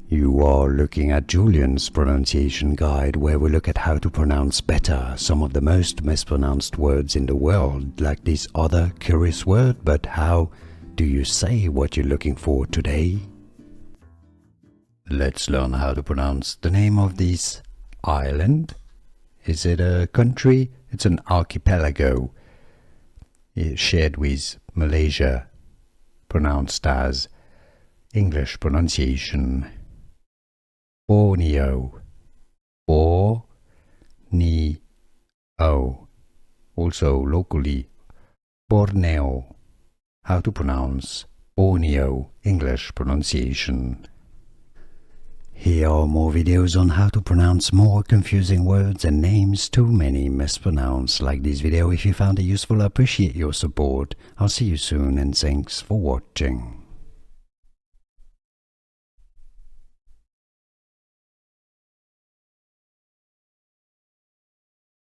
You are looking at Julian's pronunciation guide, where we look at how to pronounce better some of the most mispronounced words in the world, like this other curious word. But how do you say what you're looking for today? Let's learn how to pronounce the name of this island. Is it a country? It's an archipelago. It's shared with Malaysia, pronounced as English pronunciation Borneo. Borneo. Also locally Borneo. How to pronounce Borneo, English pronunciation. Here are more videos on how to pronounce more confusing words and names too many mispronounced. Like this video if you found it useful. I appreciate your support. I'll see you soon and thanks for watching.